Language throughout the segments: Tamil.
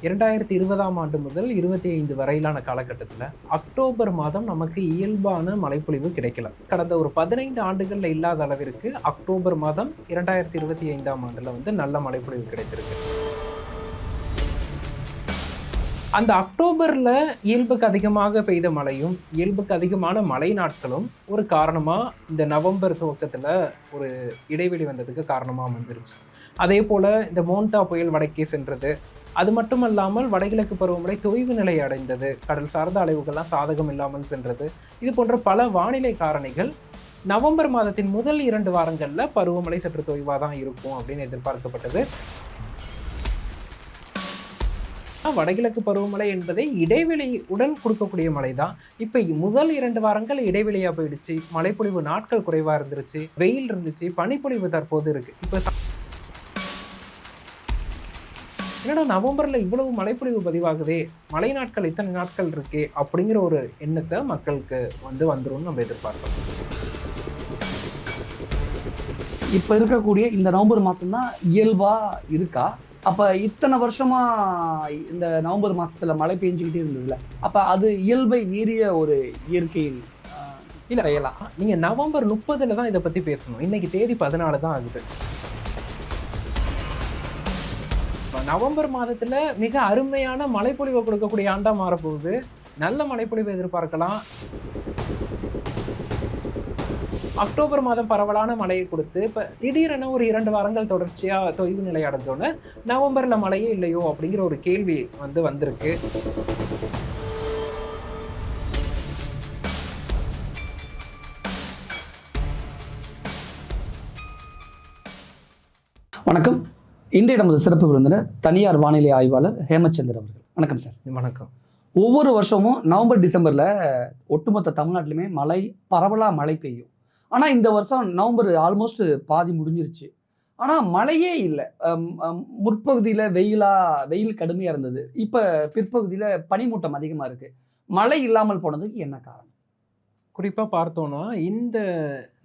2020ஆம் ஆண்டு முதல் 25 வரையிலான காலகட்டத்தில் அக்டோபர் மாதம் நமக்கு இயல்பான மழைப்பொழிவு கிடைக்கல. கடந்த ஒரு 15 ஆண்டுகளில் இல்லாத அளவிற்கு அக்டோபர் மாதம் 2025ஆம் ஆண்டில் நல்ல மழைப்பொழிவு கிடைத்திருக்கு. அந்த அக்டோபரில் இயல்புக்கு அதிகமாக பெய்த மழையும் இயல்புக்கு அதிகமான மழை நாட்களும் ஒரு காரணமாக இந்த நவம்பர் துவக்கத்தில் ஒரு இடைவெளி வந்ததுக்கு காரணமாக அமைஞ்சிருச்சு. அதே போல் இந்த மோன்தா புயல் வடக்கே சென்றது, அது மட்டுமல்லாமல் வடகிழக்கு பருவமழை தொய்வு நிலை அடைந்தது, கடல் சார்ந்த அலைவுகள்லாம் சாதகம் இல்லாமல் சென்றது, இது போன்ற பல வானிலை காரணிகள் நவம்பர் மாதத்தின் முதல் 2 வாரங்களில் பருவமழை சற்று தொய்வாக தான் இருக்கும் அப்படின்னு எதிர்பார்க்கப்பட்டது. வடகிழக்கு பருவமழை என்பதை இடைவெளியுடன் கொடுக்கக்கூடிய மழை தான். இப்போ முதல் 2 வாரங்கள் இடைவெளியாக போயிடுச்சு, மழைப்பொழிவு நாட்கள் குறைவாக இருந்துருச்சு, வெயில் இருந்துச்சு, பனிப்பொழிவு தற்போது இருக்கு. இப்போ என்னடா நவம்பரில் இவ்வளவு மழைப்பொழிவு பதிவாகுதே, மழை நாட்கள் இத்தனை நாட்கள் இருக்கே அப்படிங்கிற ஒரு எண்ணத்தை மக்களுக்கு வந்துடும் நம்ம எதிர்பார்க்கலாம். இப்போ இருக்கக்கூடிய இந்த நவம்பர் மாதம் தான் இயல்பாக இருக்கா? அப்போ இத்தனை வருஷமா இந்த நவம்பர் மாதத்துல மழை பெஞ்சுக்கிட்டே இருந்ததுல, அப்போ அது இயல்பை மீறிய ஒரு இயற்கையின் இல்லை செய்யலாம். நீங்கள் நவம்பர் 30 தான் இதை பற்றி பேசணும். இன்னைக்கு தேதி 14 தான் ஆகுது. நவம்பர் மாதத்துல மிக அருமையான மழைப்பொழிவை கொடுக்கக்கூடிய ஆண்டா மாறப்போகுது. நல்ல மழைப்பொழிவை எதிர்பார்க்கலாம். அக்டோபர் மாதம் பரவலான மழையை கொடுத்து இப்போ திடீரென ஒரு 2 வாரங்கள் தொடர்ச்சியாக தொய்வு நிலை அடைஞ்சோன்னு நவம்பரில் மழையே இல்லையோ அப்படிங்கிற ஒரு கேள்வி வந்திருக்கு. வணக்கம். இன்றைய நமது சிறப்பு விருந்தினர் தனியார் வானிலை ஆய்வாளர் ஹேமச்சந்தர் அவர்கள். வணக்கம் சார். வணக்கம். ஒவ்வொரு வருஷமும் நவம்பர் டிசம்பரில் ஒட்டுமொத்த தமிழ்நாட்டிலுமே பரவலாக மழை பெய்யும். ஆனால் இந்த வருஷம் நவம்பர் ஆல்மோஸ்ட் பாதி முடிஞ்சிருச்சு. ஆனால் மழையே இல்லை. முற்பகுதியில் வெயில் கடுமையாக இருந்தது. இப்போ பிற்பகுதியில் பனிமூட்டம் அதிகமாக இருக்குது. மழை இல்லாமல் போனதுக்கு என்ன காரணம்? குறிப்பாக பார்த்தோன்னா இந்த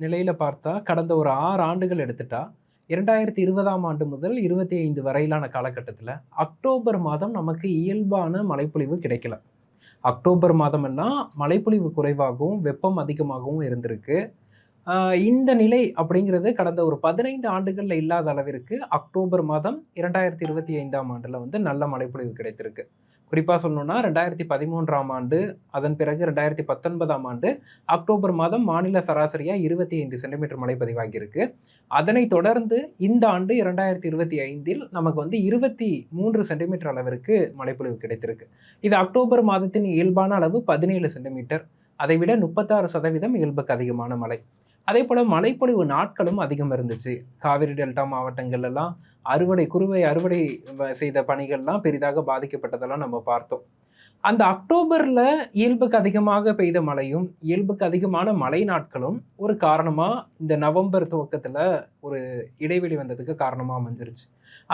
நிலையில் பார்த்தா கடந்த ஒரு 6 ஆண்டுகள் எடுத்துட்டா 2020ஆம் ஆண்டு முதல் 25 வரையிலான காலகட்டத்தில் அக்டோபர் மாதம் நமக்கு இயல்பான மழைப்பொழிவு கிடைக்கல. அக்டோபர் மாதமெல்லாம் மழைப்பொழிவு குறைவாகவும் வெப்பம் அதிகமாகவும் இருந்திருக்கு. இந்த நிலை அப்படிங்கிறது கடந்த ஒரு 15 ஆண்டுகளில் இல்லாத அளவிற்கு அக்டோபர் மாதம் 2025ஆம் ஆண்டில் நல்ல மழைப்பொழிவு கிடைத்திருக்கு. குறிப்பாக சொல்லணும்னா 2013ஆம் ஆண்டு, அதன் பிறகு 2019ஆம் ஆண்டு அக்டோபர் மாதம் மாநில சராசரியாக 25 சென்டிமீட்டர் மழை பதிவாகியிருக்கு. அதனைத் தொடர்ந்து இந்த ஆண்டு 2025இல் நமக்கு 23 சென்டிமீட்டர் அளவிற்கு மழைப்பொழிவு கிடைத்திருக்கு. இது அக்டோபர் மாதத்தின் இயல்பான அளவு 17 சென்டிமீட்டர், அதை விட 36% இயல்புக்கு அதிகமான மழை. அதே போல் மழைப்பொழிவு நாட்களும் அதிகம் இருந்துச்சு. காவிரி டெல்டா மாவட்டங்கள்லாம் குறுவை அறுவடை செய்த பணிகள்லாம் பெரிதாக பாதிக்கப்பட்டதெல்லாம் நம்ம பார்த்தோம். அந்த அக்டோபரில் இயல்புக்கு அதிகமாக பெய்த மழையும் இயல்புக்கு அதிகமான மழை நாட்களும் ஒரு காரணமாக இந்த நவம்பர் துவக்கத்தில் ஒரு இடைவெளி வந்ததுக்கு காரணமாக அமைஞ்சிருச்சு.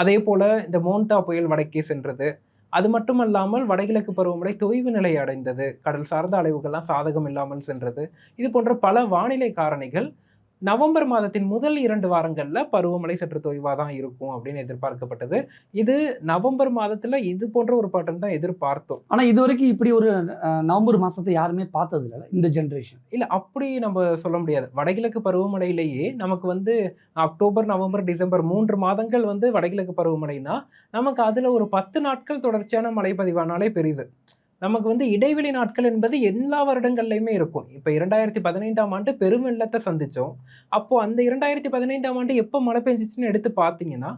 அதே போல் இந்த மோன்தா புயல் வடக்கே சென்றது, அது மட்டுமல்லாமல் வடகிழக்கு பருவமழை தொய்வு நிலை அடைந்தது, கடல் சார்ந்த அலைவுகள்லாம் சாதகம் இல்லாமல் சென்றது, இது போன்ற பல வானிலை காரணிகள் நவம்பர் மாதத்தின் முதல் 2 வாரங்களில் பருவமழை சற்று தொய்வாக தான் இருக்கும் அப்படின்னு எதிர்பார்க்கப்பட்டது. இது நவம்பர் மாதத்தில் இது போன்ற ஒரு பேட்டர்ன் தான் எதிர்பார்த்தோம். ஆனால் இது வரைக்கும் இப்படி ஒரு நவம்பர் மாதத்தை யாருமே பார்த்தது இல்லை இந்த ஜென்ரேஷன். இல்லை, அப்படி நம்ம சொல்ல முடியாது. வடகிழக்கு பருவமழையிலேயே நமக்கு அக்டோபர், நவம்பர், டிசம்பர் 3 மாதங்கள் வடகிழக்கு பருவமழைனா நமக்கு அதில் ஒரு 10 நாட்கள் தொடர்ச்சியான மழை பதிவானாலே பெரிது. நமக்கு இடைவெளி நாட்கள் என்பது எல்லா வருடங்கள்லையுமே இருக்கும். இப்போ 2015ஆம் ஆண்டு பெரும் வெள்ளத்தை சந்தித்தோம். அப்போது அந்த 2015ஆம் ஆண்டு எப்போ மழை பெஞ்சிச்சுன்னு எடுத்து பார்த்தீங்கன்னா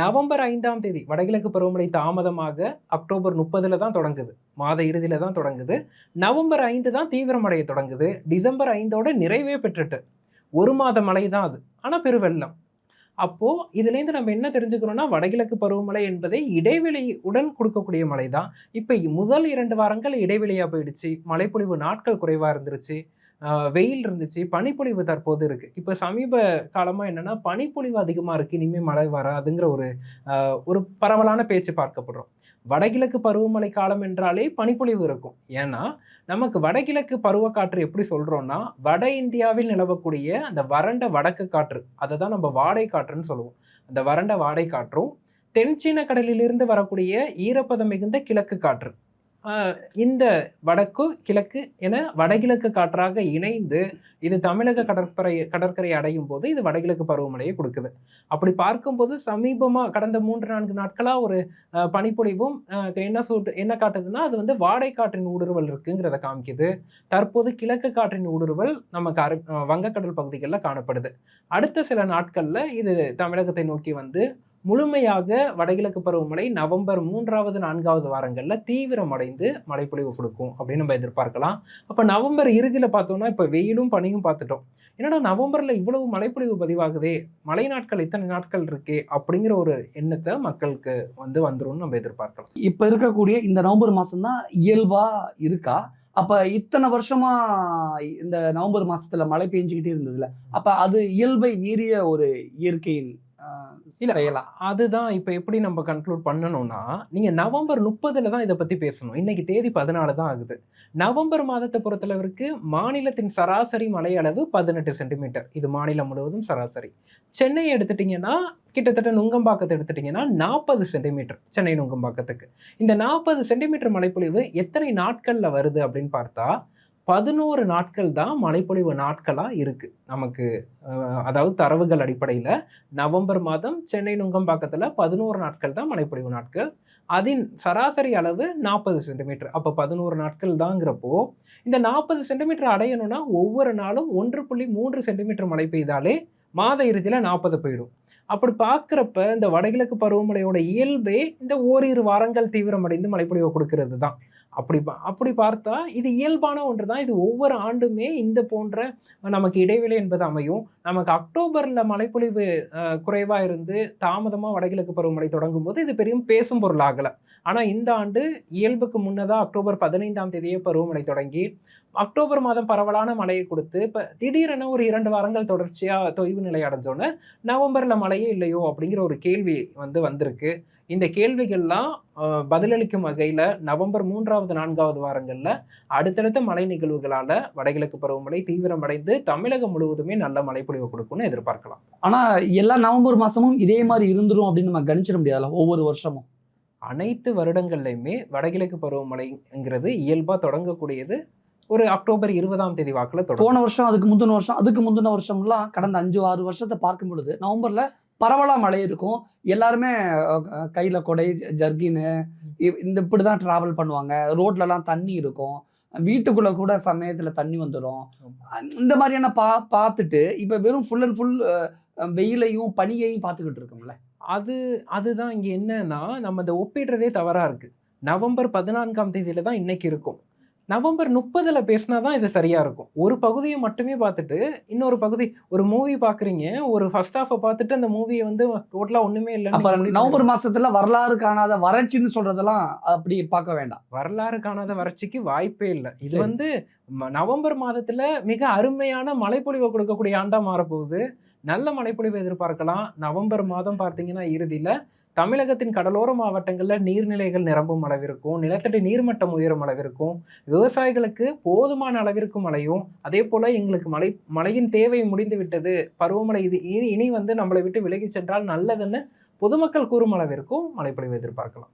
நவம்பர் 5ஆம் தேதி வடகிழக்கு பருவமழை தாமதமாக அக்டோபர் 30 தான் தொடங்குது, மாத இறுதியில் தான் தொடங்குது. நவம்பர் 5 தான் தீவிரமடைய தொடங்குது. டிசம்பர் 5ஓட நிறைவே பெற்றுட்டு 1 மாத மழை தான் அது, ஆனால் பெருவெள்ளம். அப்போது இதுலேருந்து நம்ம என்ன தெரிஞ்சுக்கணும்னா வடகிழக்கு பருவமழை என்பதை இடைவெளியுடன் கொடுக்கக்கூடிய மழை தான். இப்போ முதல் 2 வாரங்கள் இடைவெளியாக போயிடுச்சு, மழைப்பொழிவு நாட்கள் குறைவாக இருந்துருச்சு, வெயில் இருந்துச்சு, பனிப்பொழிவு தற்போது இருக்குது. இப்போ சமீப காலமாக என்னென்னா பனிப்பொழிவு அதிகமாக இருக்குது, இனிமேல் மழை வராதுங்கிற ஒரு பரவலான பேச்சு பார்க்கப்படுறோம். வடகிழக்கு பருவமழை காலம் என்றாலே பனிப்பொழிவு இருக்கும். ஏன்னா நமக்கு வடகிழக்கு பருவக்காற்று எப்படி சொல்கிறோன்னா வட இந்தியாவில் நிலவக்கூடிய அந்த வறண்ட வடக்கு காற்று, அதை தான் நம்ம வாடை காற்றுன்னு சொல்லுவோம். அந்த வறண்ட வாடை காற்றும் தென்சீன கடலிலிருந்து வரக்கூடிய ஈரப்பதம் மிகுந்த கிழக்கு காற்று இந்த வடக்கு கிழக்கு என வடகிழக்கு காற்றாக இணைந்து இது தமிழக கடற்கரை அடையும் போது இது வடகிழக்கு பருவமழையை கொடுக்குது. அப்படி பார்க்கும்போது சமீபமா கடந்த 3-4 நாட்களா ஒரு பனிப்பொழிவும் என்ன காட்டுதுன்னா, அது வந்து வாடை காற்றின் ஊடுருவல் இருக்குங்கிறத காமிக்குது. தற்போது கிழக்கு காற்றின் ஊடுருவல் நமக்கு வங்கக்கடல் பகுதிகளில் காணப்படுது. அடுத்த சில நாட்கள்ல இது தமிழகத்தை நோக்கி வந்து முழுமையாக வடகிழக்கு பருவமழை நவம்பர் 3வது 4வது வாரங்கள்ல தீவிரமடைந்து மழைப்பொழிவு கொடுக்கும் அப்படின்னு நம்ம எதிர்பார்க்கலாம். அப்ப நவம்பர் இறுதியில பார்த்தோம்னா, இப்ப வெயிலும் பனியும் பார்த்துட்டோம். என்னடா நவம்பர்ல இவ்வளவு மழைப்பொழிவு பதிவாகுதே, மழை நாட்கள் இத்தனை நாட்கள் இருக்கே அப்படிங்கிற ஒரு எண்ணத்தை மக்களுக்கு வந்துரும்னு நம்ம எதிர்பார்க்கலாம். இப்ப இருக்கக்கூடிய இந்த நவம்பர் மாசம் தான் இயல்பா இருக்கா? அப்ப இத்தனை வருஷமா இந்த நவம்பர் மாசத்துல மழை பெஞ்சுக்கிட்டே இருந்ததுல, அப்ப அது இயல்பை மீறிய ஒரு இயற்கையின் இல்ல செய்யலாம். அதுதான் இப்ப எப்படி நம்ம கன்க்ளூட் பண்ணணும்னா, நீங்க நவம்பர் 30ல தான் இத பத்தி பேசணும். இன்னைக்கு தேதி 14 தான் ஆகுது. நவம்பர் மாதத்தை பொறுத்தளவிற்கு மாநிலத்தின் சராசரி மழை அளவு 18 சென்டிமீட்டர். இது மாநிலம் முழுவதும் சராசரி. சென்னையை எடுத்துட்டீங்கன்னா, கிட்டத்தட்ட நுங்கம்பாக்கத்தை எடுத்துட்டீங்கன்னா 40 சென்டிமீட்டர் சென்னை நுங்கம்பாக்கத்துக்கு. இந்த 40 சென்டிமீட்டர் மழைப்பொழிவு எத்தனை நாட்கள்ல வருது அப்படின்னு பார்த்தா, 11 நாட்கள் தான் மழைப்பொழிவு நாட்களா இருக்கு நமக்கு. அதாவது தரவுகள் அடிப்படையில நவம்பர் மாதம் சென்னை நுங்கம்பாக்கத்துல 11 நாட்கள் தான் மழைப்பொழிவு நாட்கள். அதன் சராசரி அளவு 40 சென்டிமீட்டர். அப்ப 11 நாட்கள் தாங்கிறப்போ, இந்த 40 சென்டிமீட்டர் அடையணும்னா ஒவ்வொரு நாளும் 1.3 சென்டிமீட்டர் மழை பெய்தாலே மாத இறுதியில 40 போயிடும். அப்படி பார்க்கிறப்ப இந்த வடகிழக்கு பருவமழையோட இயல்பே இந்த ஓரிரு வாரங்கள் தீவிரமடைந்து மழைப்பொழிவை கொடுக்கிறது தான். அப்படி பார்த்தா இது இயல்பான ஒன்று தான். இது ஒவ்வொரு ஆண்டுமே இந்த போன்ற நமக்கு இடைவெளி என்பது அமையும். நமக்கு அக்டோபர்ல மழைப்பொழிவு குறைவா இருந்து தாமதமா வடகிழக்கு பருவமழை தொடங்கும் போது இது பெரும் பேசும் பொருள் ஆகல. ஆனா இந்த ஆண்டு இயல்புக்கு முன்னதா அக்டோபர் 15ஆம் தேதியே பருவமழை தொடங்கி அக்டோபர் மாதம் பரவலான மழையை கொடுத்து இப்ப திடீரென ஒரு 2 வாரங்கள் தொடர்ச்சியா தொய்வு நிலை அடைஞ்சோன்னே நவம்பர்ல மழையே இல்லையோ அப்படிங்கிற ஒரு கேள்வி வந்திருக்கு. இந்த கேள்விகள்லாம் பதிலளிக்கும் வகையில நவம்பர் 3வது 4வது வாரங்கள்ல அடுத்தடுத்த மழை நிகழ்வுகளால வடகிழக்கு பருவமழை தீவிரமடைந்து தமிழகம் முழுவதுமே நல்ல மழைப்பொழிவு கொடுக்கும்னு எதிர்பார்க்கலாம். ஆனா எல்லா நவம்பர் மாசமும் இதே மாதிரி இருந்துரும் அப்படின்னு நம்ம கணிச்சிட முடியாதுல்ல ஒவ்வொரு வருஷமும். அனைத்து வருடங்கள்லையுமே வடகிழக்கு பருவமழைங்கிறது இயல்பா தொடங்கக்கூடியது ஒரு அக்டோபர் 20ஆம் தேதி வாக்குல தொடங்கும். போன வருஷம், அதுக்கு முந்தின வருஷம்லாம் கடந்த 5-6 வருஷத்தை பார்க்கும் பொழுது நவம்பர்ல பரவலா மழை இருக்கும். எல்லாருமே கையில கொடை, ஜர்கின்னு இப்படிதான் டிராவல் பண்ணுவாங்க. ரோட்லலாம் தண்ணி இருக்கும். வீட்டுக்குள்ள கூட சமயத்துல தண்ணி வந்துடும். இந்த மாதிரியான பார்த்துட்டு இப்ப வெறும் ஃபுல் அண்ட் ஃபுல் வெயிலையும் பனியையும் பார்த்துக்கிட்டு இருக்கோம்ல. அதுதான் இங்க என்னன்னா, நம்ம இதை ஒப்பிடுறதே தவறா இருக்கு. நவம்பர் 14ஆம் தேதியில தான் இன்னைக்கு இருக்கும். நவம்பர் 30ல பேசினா தான் இது சரியா இருக்கும். ஒரு பகுதியை மட்டுமே பார்த்துட்டு இன்னொரு பகுதி ஒரு மூவி பார்க்குறீங்க, ஒரு ஃபர்ஸ்ட் ஹாஃபை பார்த்துட்டு அந்த மூவியை டோட்டலா ஒண்ணுமே அப்ப இல்லைன்னு நவம்பர் மாசத்துல வரலாறு காணாத வறட்சின்னு சொல்றதெல்லாம் அப்படி பார்க்க வேண்டாம். வரலாறு காணாத வறட்சிக்கு வாய்ப்பே இல்லை. இது நவம்பர் மாதத்துல மிக அருமையான மழைப்பொழிவை கொடுக்கக்கூடிய ஆண்டா மாறப்போகுது. நல்ல மழைப்பொழிவை எதிர்பார்க்கலாம். நவம்பர் மாதம் பார்த்தீங்கன்னா இறுதியில தமிழகத்தின் கடலோர மாவட்டங்கள்ல நீர்நிலைகள் நிரம்பும் அளவிற்கும், நிலத்தடி நீர்மட்டம் உயரும் அளவிற்கும், விவசாயிகளுக்கு போதுமான அளவிற்கு மழையும், அதே போல எங்களுக்கு மழையின் தேவை முடிந்து விட்டது, பருவமழை இது இனி நம்மளை விட்டு விலகி சென்றால் நல்லதுன்னு பொதுமக்கள் கூறும் அளவிற்கும் மழைப்பொழிவை எதிர்பார்க்கலாம்.